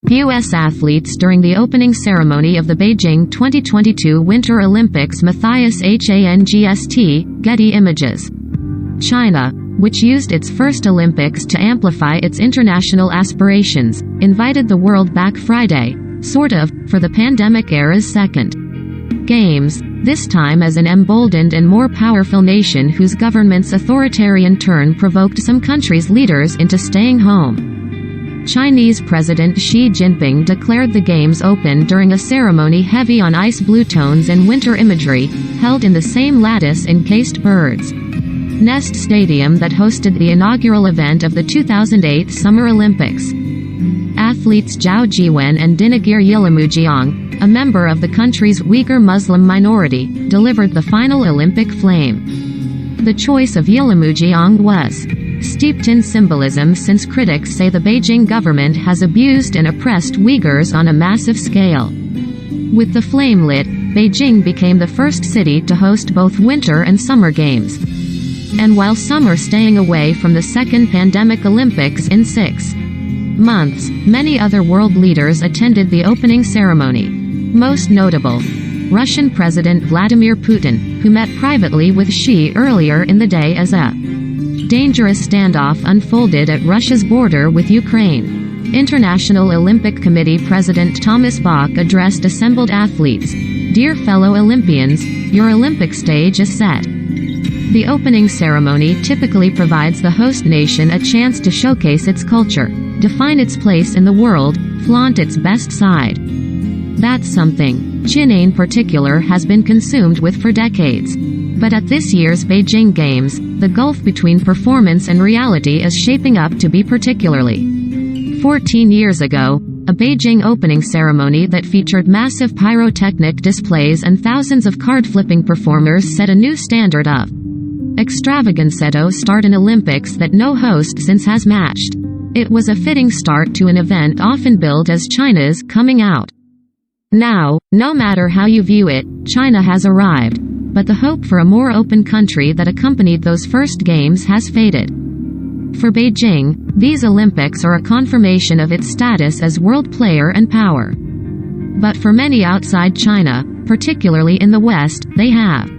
U.S. athletes during the opening ceremony of the Beijing 2022 Winter Olympics. Matthias Hangst, Getty Images. China, which used its first Olympics to amplify its international aspirations, invited the world back Friday, sort of, for the pandemic era's second Games, this time as an emboldened and more powerful nation whose government's authoritarian turn provoked some countries' leaders into staying home. Chinese President Xi Jinping declared the Games open during a ceremony heavy on ice blue tones and winter imagery, held in the same lattice-encased birds' nest stadium that hosted the inaugural event of the 2008 Summer Olympics. Athletes Zhao Jiwen and Dinagir Yilamujiang, a member of the country's Uyghur Muslim minority, delivered the final Olympic flame. The choice of Yilamujiang was steeped in symbolism since critics say the Beijing government has abused and oppressed Uyghurs on a massive scale. With the flame lit, Beijing became the first city to host both Winter and Summer Games. And while some are staying away from the second pandemic Olympics in 6 months, many other world leaders attended the opening ceremony. Most notable, Russian President Vladimir Putin, who met privately with Xi earlier in the day as a dangerous standoff unfolded at Russia's border with Ukraine. International Olympic Committee President Thomas Bach addressed assembled athletes. "Dear fellow Olympians, your Olympic stage is set." The opening ceremony typically provides the host nation a chance to showcase its culture, define its place in the world, flaunt its best side. That's something China in particular has been consumed with for decades. But at this year's Beijing Games, the gulf between performance and reality is shaping up to be particularly 14 years ago, a Beijing opening ceremony that featured massive pyrotechnic displays and thousands of card-flipping performers set a new standard of extravagance to start an Olympics that no host since has matched. It was a fitting start to an event often billed as China's coming out. Now, no matter how you view it, China has arrived. But the hope for a more open country that accompanied those first games has faded. For Beijing, these Olympics are a confirmation of its status as world player and power. But for many outside China, particularly in the West, they have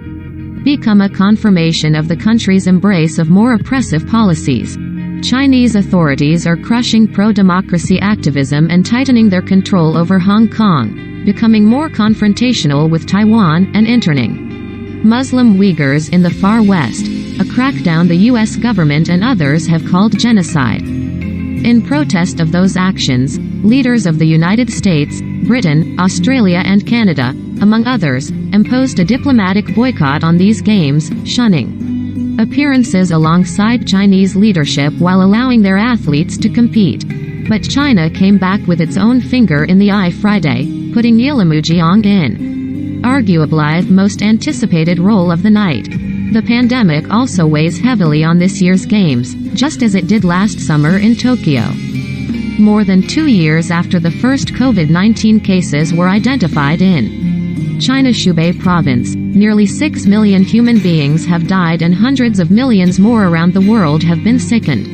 become a confirmation of the country's embrace of more oppressive policies. Chinese authorities are crushing pro-democracy activism and tightening their control over Hong Kong, becoming more confrontational with Taiwan and interning Muslim Uyghurs in the far west, a crackdown the U.S. government and others have called genocide. In protest of those actions, leaders of the United States, Britain, Australia and Canada, among others, imposed a diplomatic boycott on these games, shunning appearances alongside Chinese leadership while allowing their athletes to compete. But China came back with its own finger in the eye Friday, putting Yilamujiang in arguably the most anticipated role of the night. The pandemic also weighs heavily on this year's Games, just as it did last summer in Tokyo. More than 2 years after the first COVID-19 cases were identified in China's Hubei province, nearly 6 million human beings have died and hundreds of millions more around the world have been sickened.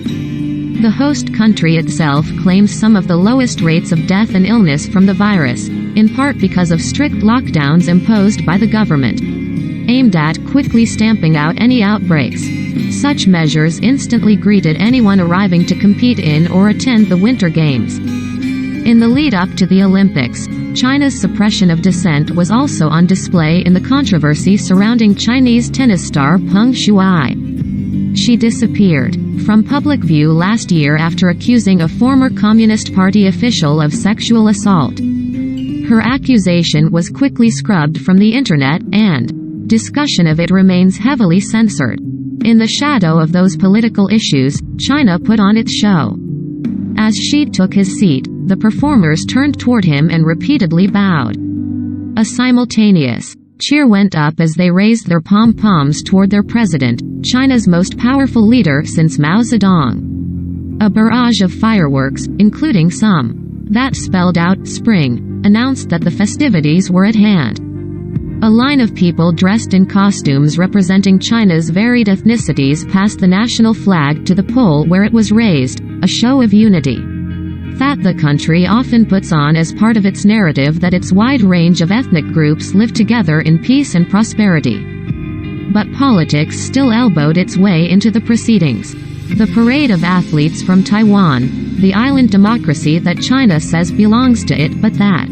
The host country itself claims some of the lowest rates of death and illness from the virus, in part because of strict lockdowns imposed by the government, aimed at quickly stamping out any outbreaks. Such measures instantly greeted anyone arriving to compete in or attend the Winter Games. In the lead-up to the Olympics, China's suppression of dissent was also on display in the controversy surrounding Chinese tennis star Peng Shuai. She disappeared from public view last year after accusing a former Communist Party official of sexual assault. Her accusation was quickly scrubbed from the internet, and discussion of it remains heavily censored. In the shadow of those political issues, China put on its show. As Xi took his seat, the performers turned toward him and repeatedly bowed. A simultaneous cheer went up as they raised their pom-poms toward their president, China's most powerful leader since Mao Zedong. A barrage of fireworks, including some that spelled out "spring," announced that the festivities were at hand. A line of people dressed in costumes representing China's varied ethnicities passed the national flag to the pole where it was raised, a show of unity. that the country often puts on as part of its narrative that its wide range of ethnic groups live together in peace and prosperity. But politics still elbowed its way into the proceedings. The parade of athletes from Taiwan, the island democracy that China says belongs to it but that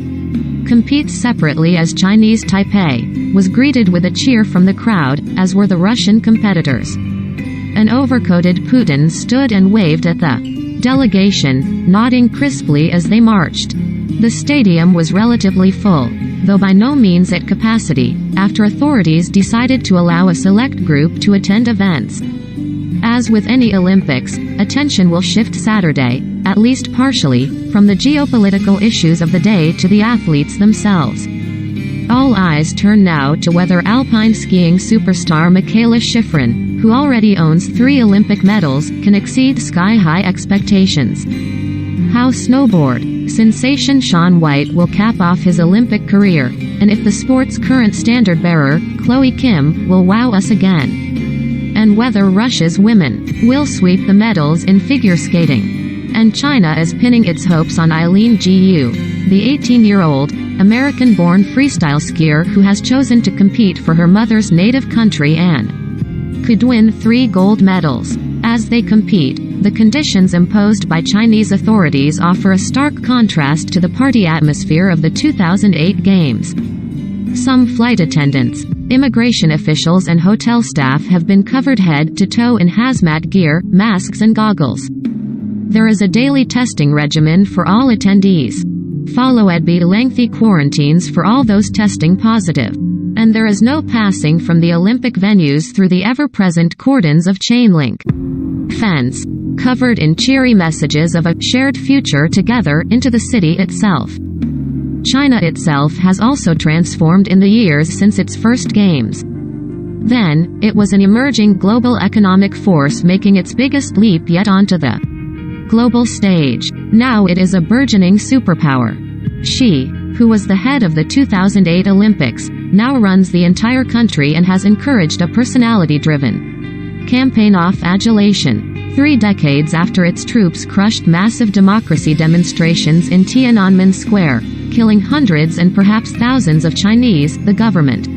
competes separately as Chinese Taipei, was greeted with a cheer from the crowd, as were the Russian competitors. An overcoated Putin stood and waved at the delegation, nodding crisply as they marched. The stadium was relatively full, though by no means at capacity, after authorities decided to allow a select group to attend events. As with any Olympics, attention will shift Saturday, at least partially, from the geopolitical issues of the day to the athletes themselves. All eyes turn now to whether alpine skiing superstar Michaela Schifrin, who already owns 3 Olympic medals, can exceed sky-high expectations. How snowboard sensation Shaun White will cap off his Olympic career, and if the sport's current standard-bearer, Chloe Kim, will wow us again. And whether Russia's women will sweep the medals in figure skating. And China is pinning its hopes on Eileen Gu, the 18-year-old, American-born freestyle skier who has chosen to compete for her mother's native country and could win 3 gold medals. As they compete, the conditions imposed by Chinese authorities offer a stark contrast to the party atmosphere of the 2008 Games. Some flight attendants, immigration officials and hotel staff have been covered head to toe in hazmat gear, masks and goggles. There is a daily testing regimen for all attendees. Followed by lengthy quarantines for all those testing positive. And there is no passing from the Olympic venues through the ever-present cordons of chain-link fence, covered in cheery messages of a shared future together into the city itself. China itself has also transformed in the years since its first Games. Then, it was an emerging global economic force making its biggest leap yet onto the global stage. Now it is a burgeoning superpower. She, who was the head of the 2008 Olympics, now runs the entire country and has encouraged a personality-driven campaign of adulation. 3 decades after its troops crushed massive democracy demonstrations in Tiananmen Square, killing hundreds and perhaps thousands of Chinese, the government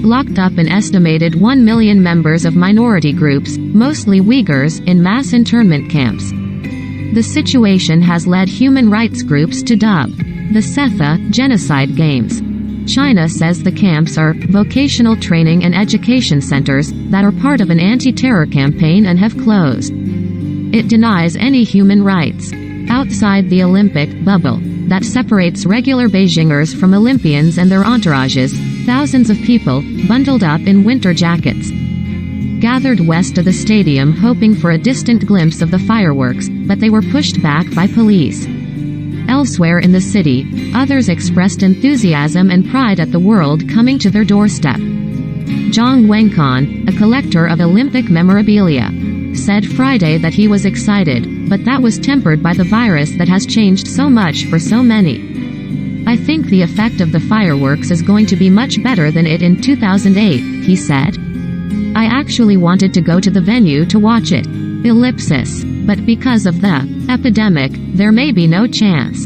locked up an estimated 1 million members of minority groups, mostly Uyghurs, in mass internment camps. The situation has led human rights groups to dub the Setha genocide games. China says the camps are vocational training and education centers that are part of an anti-terror campaign and have closed. It denies any human rights. Outside the Olympic bubble that separates regular Beijingers from Olympians and their entourages, thousands of people, bundled up in winter jackets, gathered west of the stadium hoping for a distant glimpse of the fireworks, but they were pushed back by police. Elsewhere in the city, others expressed enthusiasm and pride at the world coming to their doorstep. Zhang Wenkan, a collector of Olympic memorabilia, said Friday that he was excited, but that was tempered by the virus that has changed so much for so many. I think the effect of the fireworks is going to be much better than it in 2008, he said. I actually wanted to go to the venue to watch it. Ellipsis. But because of the epidemic, there may be no chance.